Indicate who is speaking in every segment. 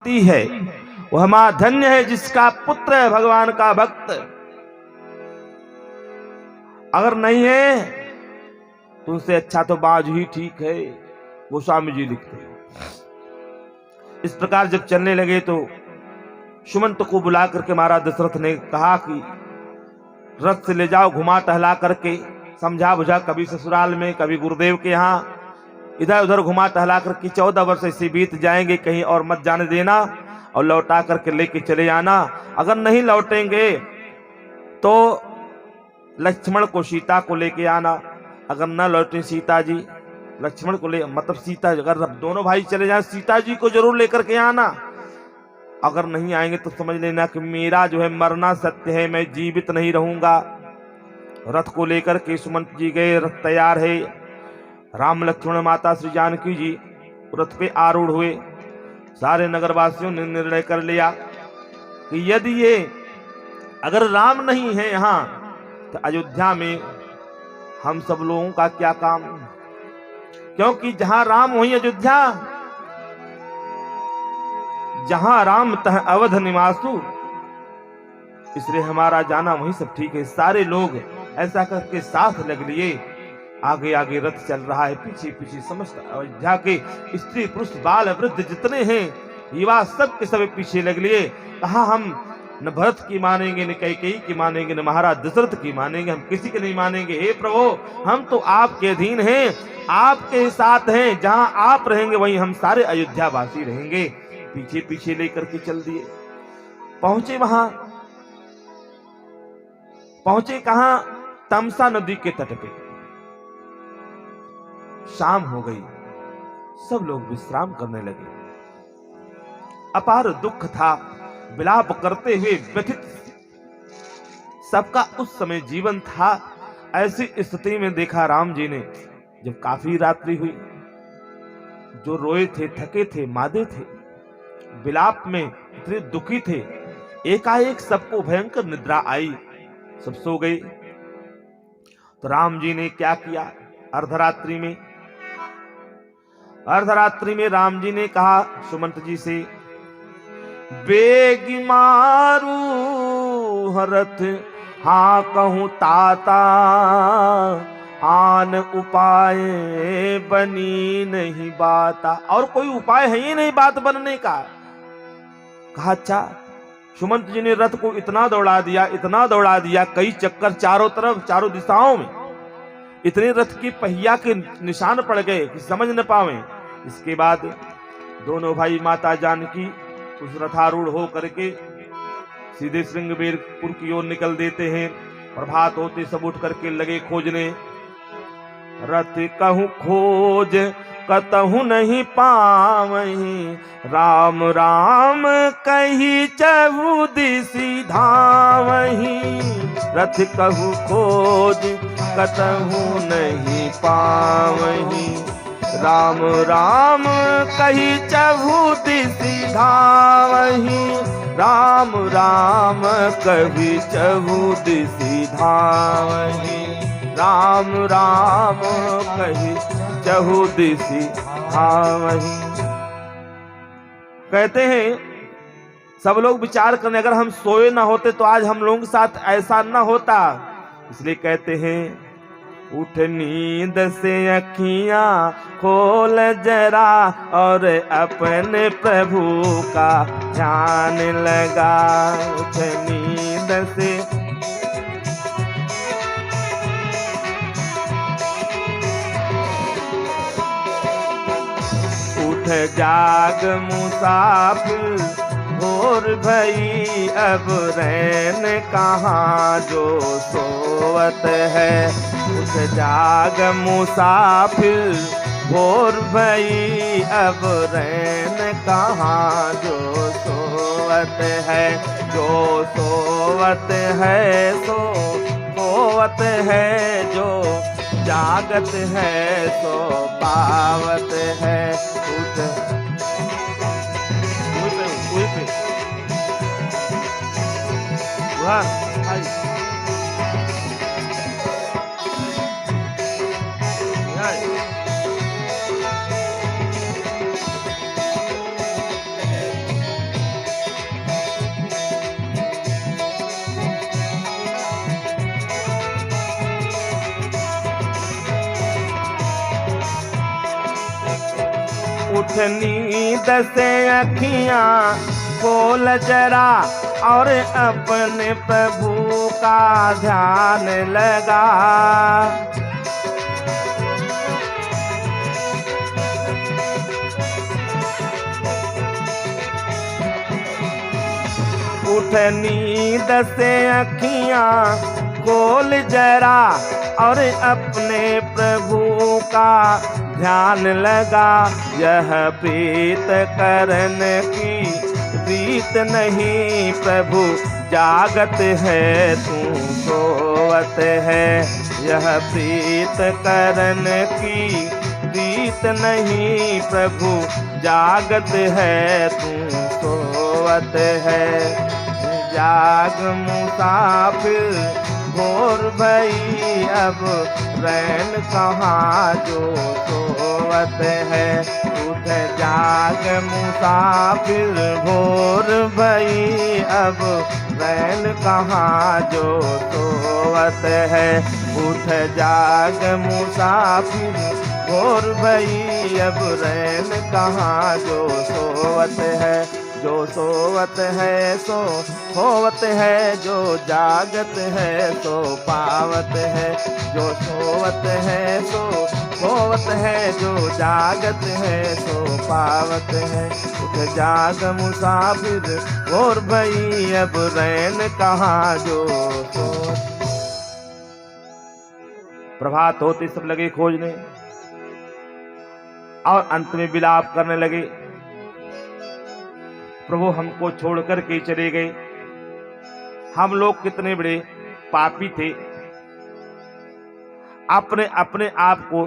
Speaker 1: है वह मां धन्य है जिसका पुत्र है भगवान का भक्त। अगर नहीं है तो उनसे अच्छा तो बाज ही ठीक है, गोस्वामी जी लिखते हैं। इस प्रकार जब चलने लगे तो सुमंत को बुला करके महाराज दशरथ ने कहा कि रथ से ले जाओ, घुमा टहला करके, समझा बुझा, कभी ससुराल में कभी गुरुदेव के यहाँ, इधर उधर घुमा टहला करके 14 वर्ष ऐसे बीत जाएंगे, कहीं और मत जाने देना और लौटा करके लेके चले आना। अगर नहीं लौटेंगे तो लक्ष्मण को, सीता को लेके आना। अगर न लौटे सीता जी, लक्ष्मण को ले, मतलब सीता, अगर दोनों भाई चले जाए सीता जी को जरूर लेकर के आना। अगर नहीं आएंगे तो समझ लेना कि मेरा जो है मरना सत्य है, मैं जीवित नहीं रहूंगा। रथ को लेकर के सुमंत जी गए, रथ तैयार है। राम लक्ष्मण माता श्री जानकी जी रथ पे आरूढ़ हुए। सारे नगरवासियों ने निर्णय कर लिया कि यदि ये अगर राम नहीं है यहाँ तो अयोध्या में हम सब लोगों का क्या काम, क्योंकि जहां राम वहीं अयोध्या, जहां राम तह अवध निवासु, इसलिए हमारा जाना वहीं सब ठीक है। सारे लोग ऐसा करके साथ लग लिए। आगे आगे रथ चल रहा है, पीछे पीछे समस्त अयोध्या के स्त्री पुरुष बाल वृद्ध जितने हैं, युवा, सब के सब पीछे लग लिए। कहा हम न भरत की मानेंगे, न कैकेयी की मानेंगे, न महाराज दशरथ की मानेंगे, हम किसी के नहीं मानेंगे। हे प्रभु, हम तो आपके अधीन हैं, आपके साथ हैं, जहां आप रहेंगे वहीं हम सारे अयोध्या वासी रहेंगे। पीछे पीछे लेकर के चल दिए। पहुंचे वहां, पहुंचे कहां? तमसा नदी के तट पे। शाम हो गई, सब लोग विश्राम करने लगे। अपार दुख था, विलाप करते हुए व्यथित सबका उस समय जीवन था। ऐसी स्थिति में देखा राम जी ने, जब काफी रात्रि हुई, जो रोए थे, थके थे, मादे थे, विलाप में इतने दुखी थे, एकाएक सबको भयंकर निद्रा आई, सब सो गए। तो राम जी ने क्या किया? अर्धरात्रि में राम जी ने कहा सुमंत जी से, बेगी मारू हरथ हाँ कहूं ताता, आन उपाय बनी नहीं बाता। और कोई उपाय है ही नहीं बात बनने का। कहा अच्छा। सुमंत जी ने रथ को इतना दौड़ा दिया, इतना दौड़ा दिया, कई चक्कर चारों तरफ, चारों दिशाओं में, इतने रथ की पहिया के निशान पड़ गए कि समझ न पावे। इसके बाद दोनों भाई माता जानकी उस रथारूढ़ हो करके सीधे श्रृंगबेरपुर की ओर निकल देते हैं। प्रभात होते सब उठ करके लगे खोजने। रथ कहूं खोज कतहु नहीं पावहीं, राम राम कही चहु दिसि धावहीं। रथ कहूं खोज कतहु नहीं पावहीं, राम राम कही चहु दिसि धावहीं। राम राम कही चहु दिसि धावहीं, राम राम कही चहु दिसि धावहीं। कहते हैं सब लोग विचार करने, अगर हम सोए ना होते तो आज हम लोगों के साथ ऐसा ना होता। इसलिए कहते हैं उठ नींद से अखियां खोल जरा, और अपने प्रभु का ध्यान लगा। उठ नींद से उठ जाग मुसाफिर, भोर भई अब रैन कहाँ जो सोवत है। उठ जाग मुसाफिर, भोर भई अब रैन कहाँ जो सोवत है। जो सोवत है सो सोवत है, जो जागत है सो पावत है। उठ उठ नींद से अखियां खोल जरा और अपने प्रभु का ध्यान लगा। उठ नींद से अखियां खोल जरा और अपने प्रभु का ध्यान लगा। यह प्रीत करने की रीत नहीं, प्रभु जागत है तू सोवत है। यह प्रीत करने की रीत नहीं, प्रभु जागत है तू सोवत है। जाग मुसाफिर भोर भई, अब रैन कहाँ जो सोवत है। उठ जाग मुसाफिर भोर भई, अब रैन कहाँ जो सोवत है। उठ जाग मुसाफिर भोर भई, अब रैन कहाँ जो सोवत है। जो सोवत है सो होवत है, जो जागत है सो पावत है। जो सोवत है सो होवत है, जो जागत है सो पावत है। उठ जाग मुसाफिर भोर भई, अब रैन कहाँ जो सोवत। प्रभात होते सब लगे खोजने और अंत में विलाप करने लगे, प्रभु हमको छोड़कर के चले गए। हम लोग कितने बड़े पापी थे। अपने अपने आप को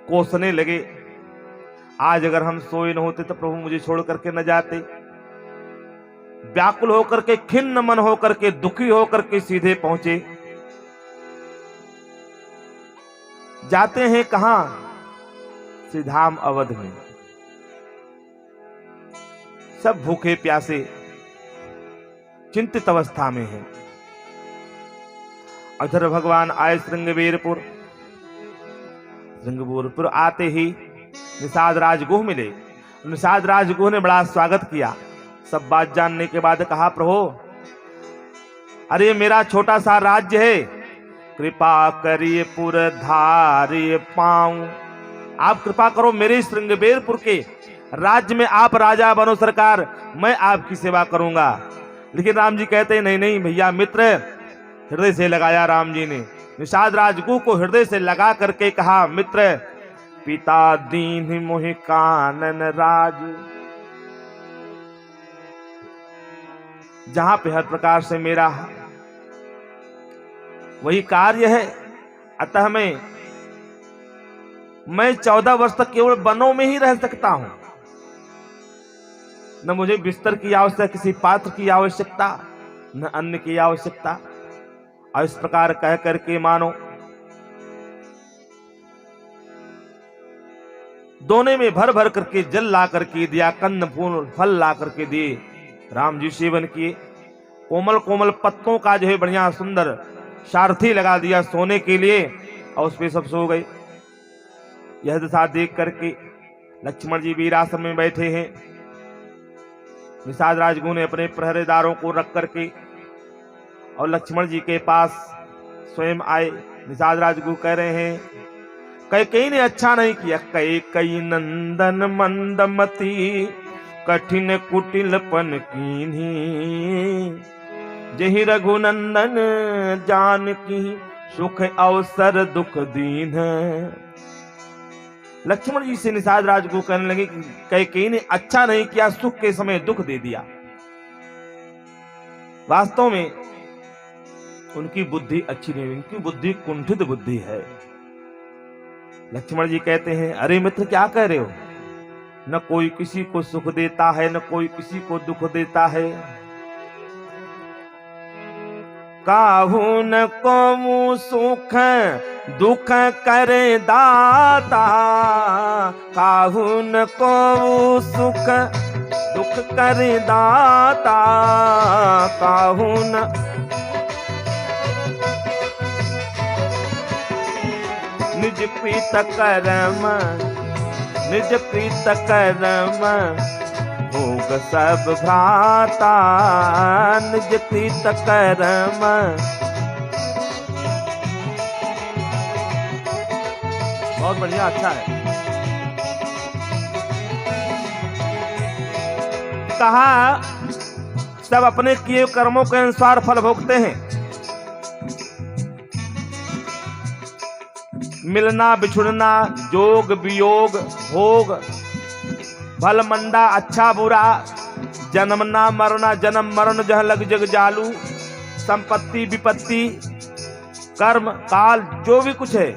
Speaker 1: कोसने लगे। आज अगर हम सोए न होते तो प्रभु मुझे छोड़ करके न जाते। व्याकुल होकर के, खिन्न मन होकर के, दुखी होकर के सीधे पहुंचे। जाते हैं कहां? श्रीधाम अवध में। सब भूखे प्यासे चिंतित अवस्था में हैं। अधर भगवान आए श्रृंगबेरपुर। श्रृंगबेरपुर आते ही निषाद राजगुह मिले। निषाद राजगुह ने बड़ा स्वागत किया। सब बात जानने के बाद कहा, प्रभु अरे मेरा छोटा सा राज्य है, कृपा करिए पुर धारिए पाऊं। आप कृपा करो मेरे श्रृंगबेरपुर के राज्य में आप राजा बनो सरकार, मैं आपकी सेवा करूंगा। लेकिन राम जी कहते नहीं नहीं भैया मित्र। हृदय से लगाया राम जी ने। निषाद राजगुह को हृदय से लगा करके कहा, मित्र पिता दीन मोहि कानन राजू। जहां पे हर प्रकार से मेरा वही कार्य है, अतः मैं 14 वर्ष तक केवल वनों में ही रह सकता हूं। न मुझे बिस्तर की आवश्यकता, किसी पात्र की आवश्यकता, न अन्न की आवश्यकता। और इस प्रकार कह करके मानो दोने में भर भर करके जल ला करके दिया, कंद फूल फल ला करके दिए। राम जी सेवन किए। कोमल कोमल पत्तों का जो है बढ़िया सुंदर सारथी लगा दिया सोने के लिए, और उस पे सब सो गए। यह दशा देख करके लक्ष्मण जी वीरासन में बैठे हैं। निषाद राजगुह ने अपने पहरेदारों को रख करके और लक्ष्मण जी के पास स्वयं आए। निषाद राजगुह कह रहे हैं, कैकेयी ने अच्छा नहीं किया। कैकेयी नंदन मंदमती, कठिन कुटिलपन कीन्ही। जहि रघुनंदन जानकी, सुख अवसर दुख दीन। लक्ष्मण जी से निषाद राजगुह कहने लगे कि कैकेयी ने अच्छा नहीं किया, सुख के समय दुख दे दिया। वास्तव में उनकी बुद्धि अच्छी नहीं, उनकी बुद्धि कुंठित बुद्धि है। लक्ष्मण जी कहते हैं, अरे मित्र क्या कह रहे हो? न कोई किसी को सुख देता है, न कोई किसी को दुख देता है। काहू न को सुख दुख करे दाता, काहू न को सुख दुख करे दाता। काहू न निज प्रीत करम, निज प्रीत करम भोग सब भ्राता, निज प्रीत करम। बहुत बढ़िया, अच्छा है। कहा सब अपने किए कर्मों के अनुसार फल भोगते हैं। मिलना बिछुड़ना, जोग वियोग, भोग भल मंदा अच्छा बुरा, जन्मना मरना, जन्म मरण जह लग जग जालू, संपत्ति विपत्ति कर्म काल जो भी कुछ है